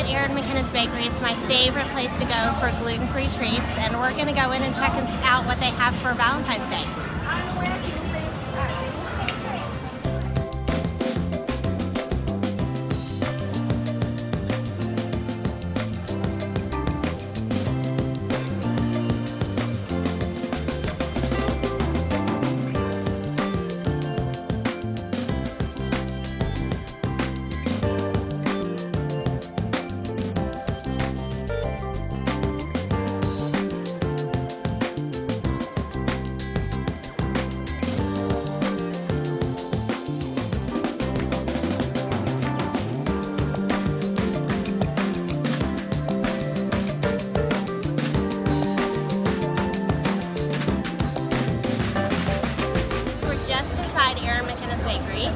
at Erin McKenna's Bakery. It's my favorite place to go for gluten-free treats, and we're going to go in and check out what they have for Valentine's Day. Erin McKenna's Bakery,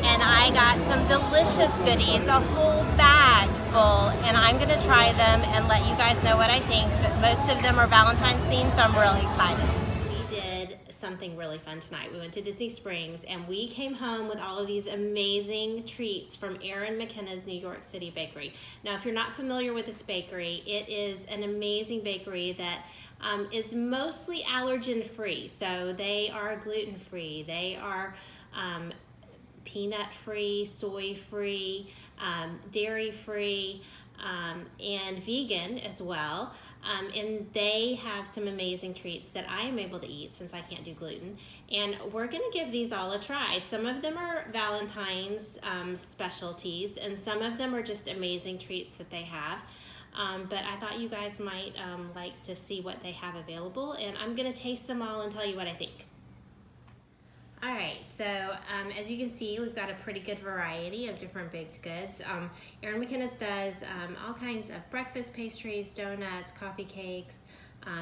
and I got some delicious goodies, a whole bag full, and I'm going to try them and let you guys know what I think. Most of them are Valentine's themed, so I'm really excited. We did something really fun tonight. We went to Disney Springs, and we came home with all of these amazing treats from Erin McKenna's New York City Bakery. Now, if you're not familiar with this bakery, it is an amazing bakery that is mostly allergen-free. So they are gluten-free, they are peanut-free, soy-free, dairy-free, and vegan as well. And they have some amazing treats that I am able to eat since I can't do gluten. And we're going to give these all a try. Some of them are Valentine's specialties, and some of them are just amazing treats that they have. But I thought you guys might like to see what they have available, and I'm going to taste them all and tell you what I think. Alright, so as you can see, we've got a pretty good variety of different baked goods. Erin McKenna's does all kinds of breakfast pastries, donuts, coffee cakes.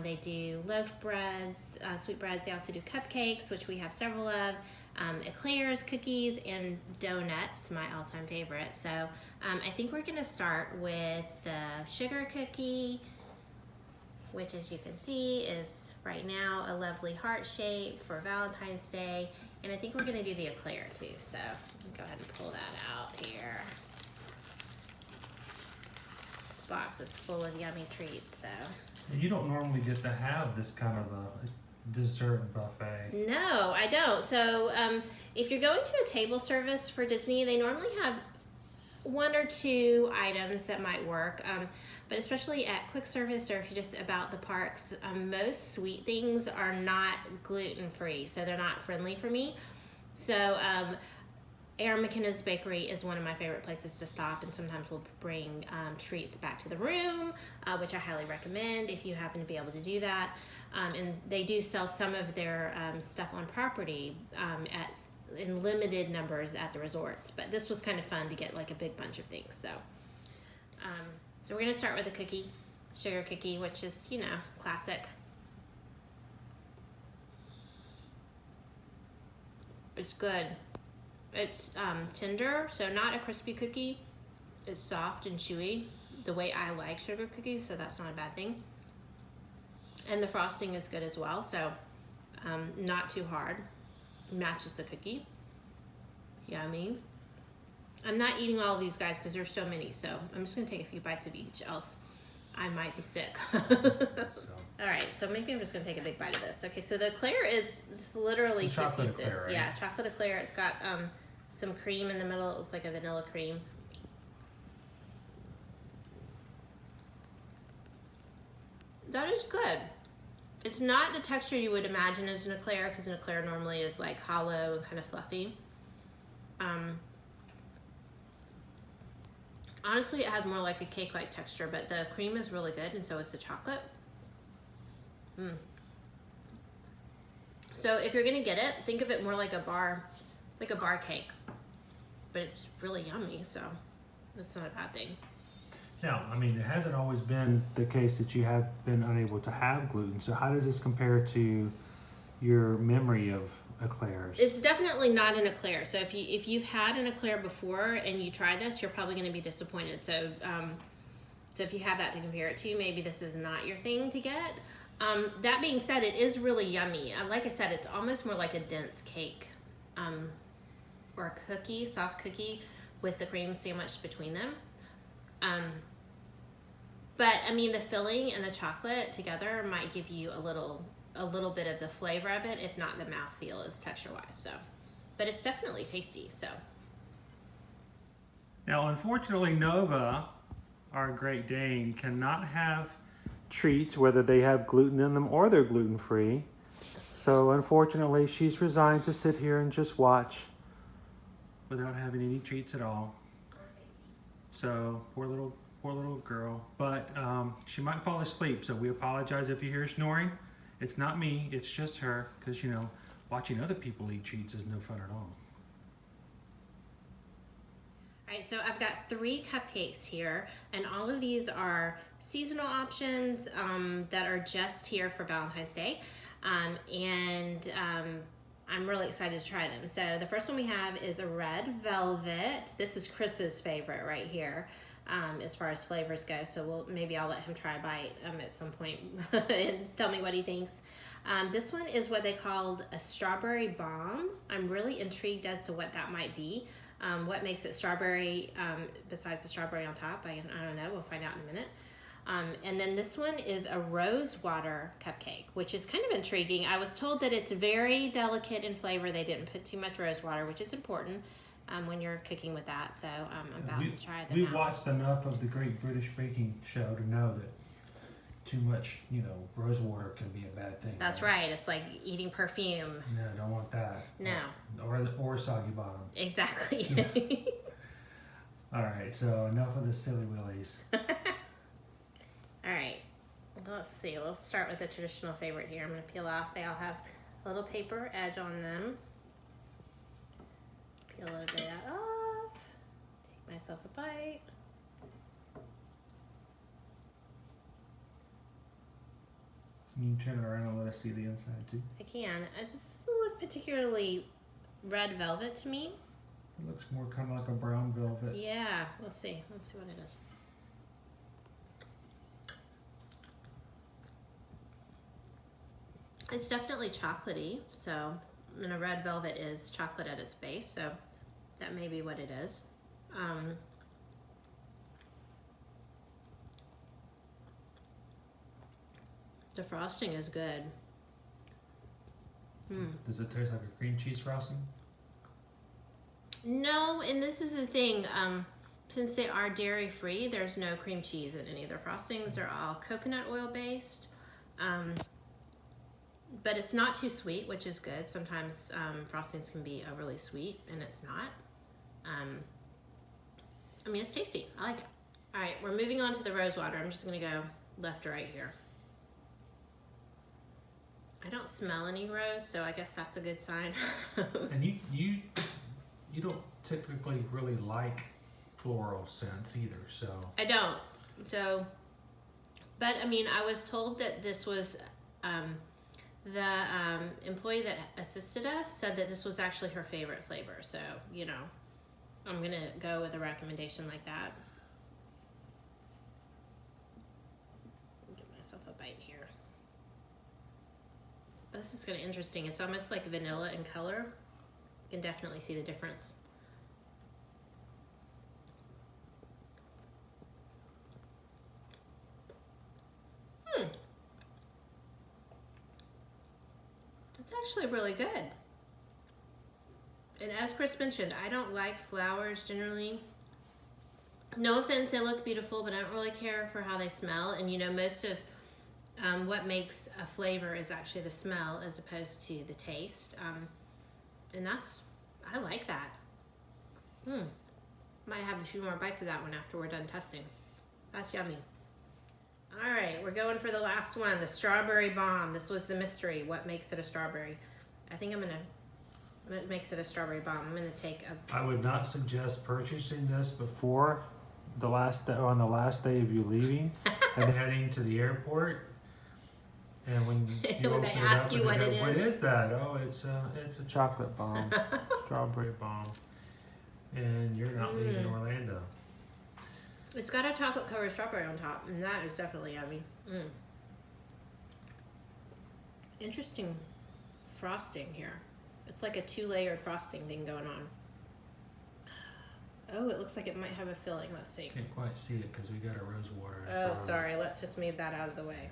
They do loaf breads, sweet breads. They also do cupcakes, which we have several of, eclairs, cookies, and donuts, my all-time favorite. So I think we're going to start with the sugar cookie, which, as you can see, is right now a lovely heart shape for Valentine's Day. And I think we're going to do the eclair too. So go ahead and pull that out here. This box is full of yummy treats. So you don't normally get to have this kind of a dessert buffet. No, I don't. So if you're going to a table service for Disney, they normally have one or two items that might work, but especially at quick service, or if you're just about the parks, most sweet things are not gluten-free, so they're not friendly for me. So Erin McKenna's Bakery is one of my favorite places to stop, and sometimes we'll bring treats back to the room, which I highly recommend if you happen to be able to do that. And they do sell some of their stuff on property in limited numbers at the resorts, but this was kind of fun to get like a big bunch of things. So so we're going to start with a cookie, sugar cookie, which is, you know, classic. It's good. It's tender, so not a crispy cookie. It's soft and chewy, the way I like sugar cookies, so that's not a bad thing. And the frosting is good as well, so not too hard. Matches the cookie. Yummy. I'm not eating all of these guys because there's so many, so I'm just going to take a few bites of each, else I might be sick. Alright, so maybe I'm just going to take a big bite of this. Okay, so the eclair is just literally two pieces. Eclair, right? Yeah, chocolate eclair. It's got some cream in the middle. It looks like a vanilla cream. That is good. It's not the texture you would imagine as an eclair, because an eclair normally is like hollow and kind of fluffy. Honestly, it has more like a cake-like texture, but the cream is really good, and so is the chocolate. So if you're gonna get it, think of it more like a bar cake, but it's really yummy, so that's not a bad thing. Now, I mean, it hasn't always been the case that you have been unable to have gluten. So how does this compare to your memory of eclairs? It's definitely not an eclair. So if you've had an eclair before and you try this, you're probably going to be disappointed. So so if you have that to compare it to, maybe this is not your thing to get. That being said, it is really yummy. Like I said, it's almost more like a dense cake or a cookie, soft cookie with the cream sandwiched between them. But I mean, the filling and the chocolate together might give you a little bit of the flavor of it, if not the mouthfeel is texture-wise. So, but it's definitely tasty. So. Now, unfortunately, Nova, our Great Dane, cannot have treats whether they have gluten in them or they're gluten-free. So, unfortunately, she's resigned to sit here and just watch without having any treats at all. So, poor little girl. But she might fall asleep, so we apologize if you hear snoring. It's not me, it's just her, because, watching other people eat treats is no fun at all. All right, so I've got 3 cupcakes here, and all of these are seasonal options that are just here for Valentine's Day, and I'm really excited to try them. So the first one we have is a red velvet. This is Chris's favorite right here as far as flavors go, so maybe I'll let him try a bite at some point and tell me what he thinks. This one is what they called a strawberry bomb. I'm really intrigued as to what that might be. What makes it strawberry besides the strawberry on top? I don't know. We'll find out in a minute. And then this one is a rose water cupcake, which is kind of intriguing. I was told that it's very delicate in flavor. They didn't put too much rose water, which is important when you're cooking with that. So I'm about to try them out. We watched enough of the Great British Baking Show to know that too much, rose water can be a bad thing. That's right. It's like eating perfume. No, don't want that. No. Or soggy bottom. Exactly. All right, so enough of the silly willies. All right. Let's see. Let's start with the traditional favorite here. I'm going to peel off. They all have a little paper edge on them. Peel a little bit of that off. Take myself a bite. You can turn it around and let us see the inside too. I can. This doesn't look particularly red velvet to me. It looks more kind of like a brown velvet. Yeah. Let's see. Let's see what it is. It's definitely chocolatey, so a red velvet is chocolate at its base, so that may be what it is. The frosting is good. Does it taste like a cream cheese frosting? No, and this is the thing. Since they are dairy free, there's no cream cheese in any of their frostings. They're all coconut oil based. But it's not too sweet, which is good. Sometimes frostings can be overly sweet, and it's not. I mean, it's tasty. I like it. All right, we're moving on to the rose water. I'm just going to go left to right here. I don't smell any rose, so I guess that's a good sign. And you don't typically really like floral scents either, so. I don't. So, but I mean, I was told that this was the employee that assisted us said that this was actually her favorite flavor. So, I'm going to go with a recommendation like that. Give myself a bite here. This is kind of interesting. It's almost like vanilla in color. You can definitely see the difference. It's actually really good. And as Chris mentioned, I don't like flowers generally. No offense, they look beautiful, but I don't really care for how they smell. And most of what makes a flavor is actually the smell as opposed to the taste. And I like that. Might have a few more bites of that one after we're done testing. That's yummy. All right, we're going for the last one, the strawberry bomb. This was the mystery. What makes it a strawberry? I think what makes it a strawberry bomb? I'm gonna take a. I would not suggest purchasing this before on the last day of you leaving and heading to the airport. And when when they ask you what it is, what is that? Oh, it's a chocolate bomb, strawberry bomb, and you're not leaving Orlando. It's got a chocolate covered strawberry on top, and that is definitely yummy. Interesting frosting here. It's like a 2-layered frosting thing going on. Oh, it looks like it might have a filling. Let's see. Can't quite see it because we got a rose water. Oh, sorry. Let's just move that out of the way.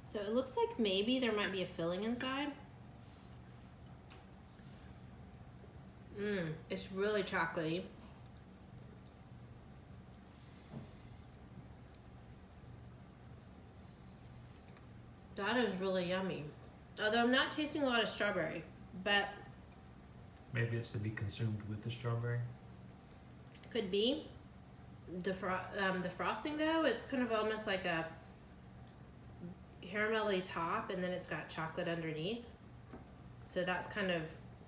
So it looks like maybe there might be a filling inside. It's really chocolatey. That is really yummy. Although I'm not tasting a lot of strawberry, but maybe it's to be consumed with the strawberry. could be. The frosting though is kind of almost like a caramelly top, and then it's got chocolate underneath. So that's kind of,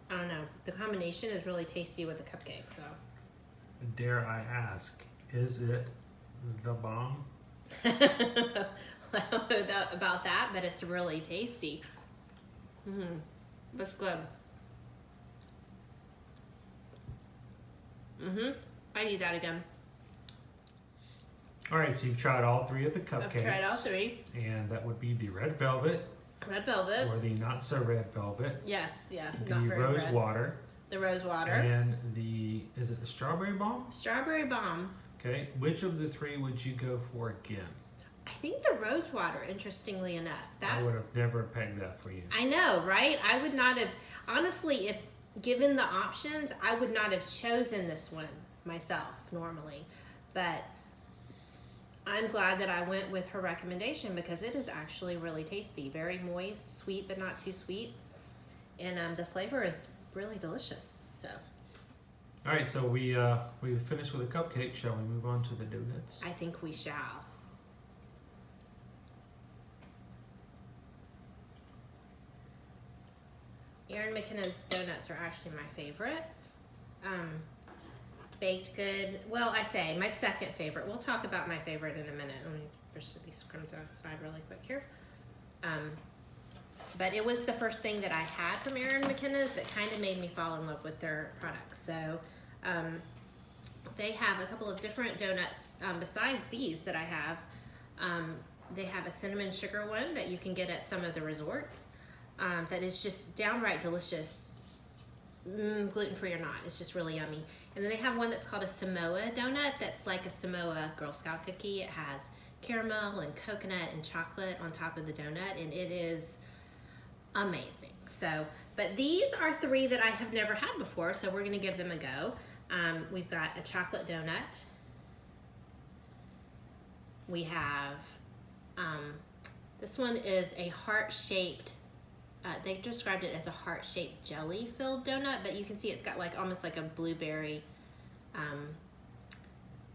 I don't know. The combination is really tasty with the cupcake. So. Dare I ask, is it the bomb? I don't know about that, but it's really tasty. That's good. I'd eat that again. All right, so you've tried all three of the cupcakes. I've tried all three. And that would be the red velvet. Red velvet. Or the not so red velvet. Yes, yeah. The not very rose red. water. The rose water. And is it the strawberry bomb? Strawberry bomb. Okay, which of the three would you go for again? I think the rose water, interestingly enough. I would have never pegged that for you. I know, right? I would not have, honestly, if given the options, I would not have chosen this one myself normally. But I'm glad that I went with her recommendation because it is actually really tasty. Very moist, sweet, but not too sweet. And the flavor is really delicious. So. All right, so we've finished with the cupcake. Shall we move on to the donuts? I think we shall. Erin McKenna's donuts are actually my favorites. Baked good. Well, I say my second favorite. We'll talk about my favorite in a minute. Let me push these crumbs aside really quick here. But it was the first thing that I had from Erin McKenna's that kind of made me fall in love with their products. So they have a couple of different donuts besides these that I have. They have a cinnamon sugar one that you can get at some of the resorts. That is just downright delicious, gluten-free or not. It's just really yummy. And then they have one that's called a Samoa donut that's like a Samoa Girl Scout cookie. It has caramel and coconut and chocolate on top of the donut, and it is amazing. So, but these are three that I have never had before, so we're gonna give them a go. We've got a chocolate donut. We have, this one is a heart-shaped, they described it as a heart-shaped jelly-filled donut, but you can see it's got like almost like a blueberry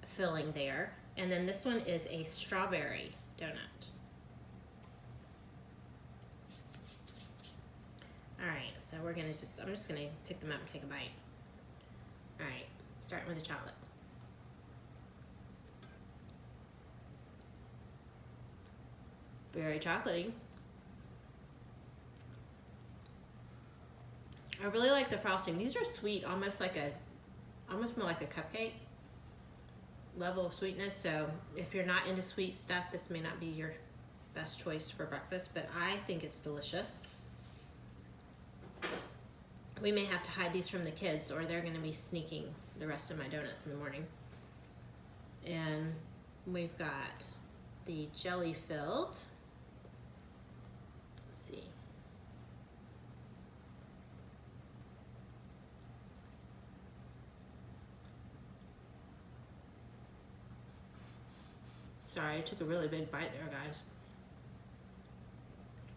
filling there. And then this one is a strawberry donut. All right, so we're gonna I'm just gonna pick them up and take a bite. All right, starting with the chocolate. Very chocolatey. I really like the frosting. These are sweet, almost more like a cupcake level of sweetness. So if you're not into sweet stuff, this may not be your best choice for breakfast, but I think it's delicious. We may have to hide these from the kids or they're gonna be sneaking the rest of my donuts in the morning. And we've got the jelly filled. Let's see. Sorry, I took a really big bite there, guys.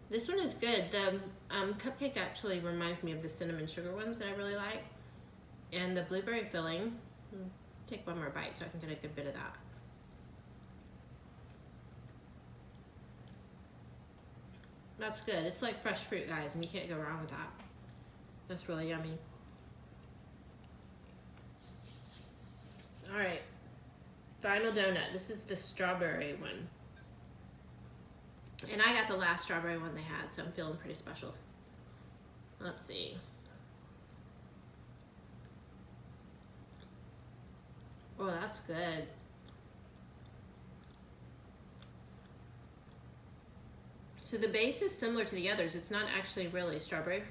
This one is good. The cupcake actually reminds me of the cinnamon sugar ones that I really like. And the blueberry filling, take one more bite so I can get a good bit of that. That's good. It's like fresh fruit, guys, and you can't go wrong with that. That's really yummy. All right. Final donut. This is the strawberry one. And I got the last strawberry one they had, so I'm feeling pretty special. Let's see. Oh, that's good. So the base is similar to the others. It's not actually really strawberry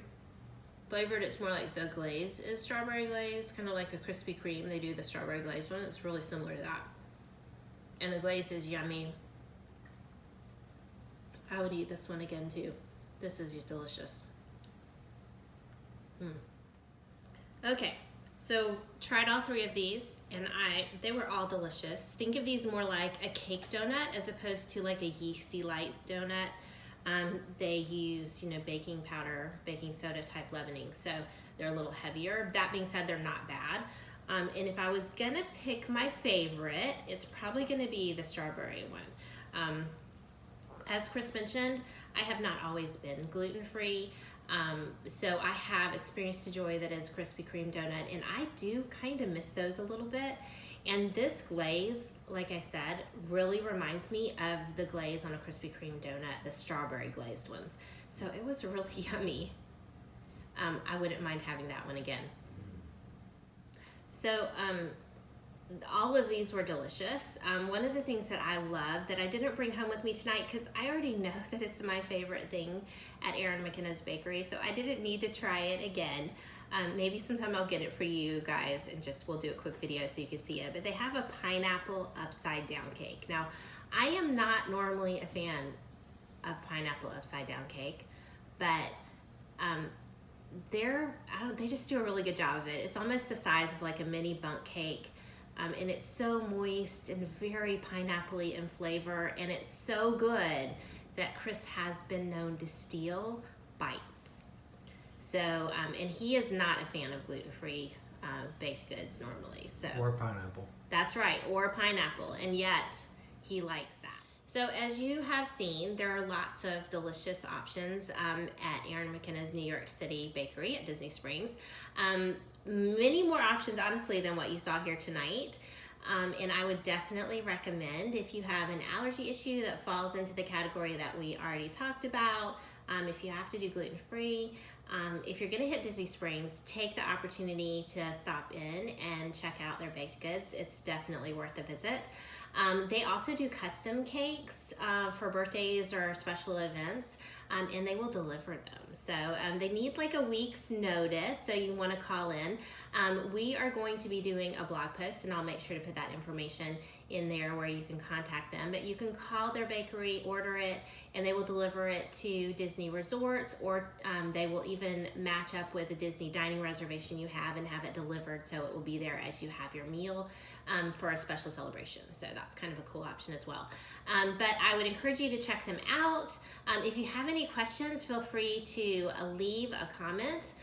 Flavored, it's more like the glaze is strawberry glaze, kind of like a Krispy Kreme. They do the strawberry glazed one. It's really similar to that. And the glaze is yummy. I would eat this one again too. This is delicious. Okay, so tried all 3 of these, and they were all delicious. Think of these more like a cake donut as opposed to like a yeasty light donut. They use, baking powder, baking soda type leavening, so they're a little heavier. That being said, they're not bad. And if I was gonna pick my favorite, it's probably gonna be the strawberry one. As Chris mentioned, I have not always been gluten-free, so I have experienced the joy that is Krispy Kreme donut, and I do kind of miss those a little bit. And this glaze, like I said, really reminds me of the glaze on a Krispy Kreme donut, the strawberry glazed ones. So it was really yummy. I wouldn't mind having that one again. So all of these were delicious. One of the things that I love that I didn't bring home with me tonight, because I already know that it's my favorite thing at Erin McKenna's bakery, so I didn't need to try it again. Maybe sometime I'll get it for you guys and we'll do a quick video so you can see it. But they have a pineapple upside down cake. Now, I am not normally a fan of pineapple upside down cake, but they just do a really good job of it. It's almost the size of like a mini bundt cake. And it's so moist and very pineapple-y in flavor, and it's so good that Chris has been known to steal bites. So, and he is not a fan of gluten-free baked goods normally. So Or pineapple. That's right, or pineapple, and yet he likes that. So as you have seen, there are lots of delicious options at Erin McKenna's New York City bakery at Disney Springs. Many more options, honestly, than what you saw here tonight. And I would definitely recommend, if you have an allergy issue that falls into the category that we already talked about, if you have to do gluten-free, if you're gonna hit Disney Springs, take the opportunity to stop in and check out their baked goods. It's definitely worth a visit. They also do custom cakes for birthdays or special events, and they will deliver them. So they need like a week's notice, so you want to call in. We are going to be doing a blog post, and I'll make sure to put that information in there where you can contact them. But you can call their bakery, order it, and they will deliver it to Disney resorts, or they will even match up with a Disney dining reservation you have and have it delivered, so it will be there as you have your meal for a special celebration. So that's kind of a cool option as well. But I would encourage you to check them out. If you have any questions, feel free to leave a comment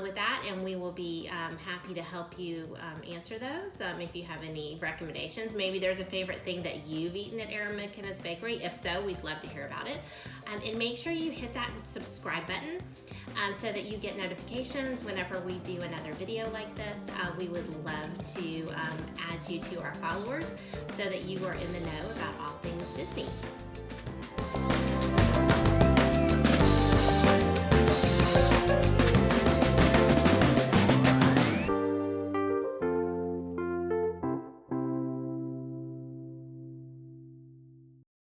with that, and we will be happy to help you answer those. If you have any recommendations, maybe there's a favorite thing that you've eaten at Erin McKenna's bakery. If so, we'd love to hear about it. And make sure you hit that subscribe button so that you get notifications whenever we do another video like this. We would love to add you to our followers so that you are in the know about all things Disney.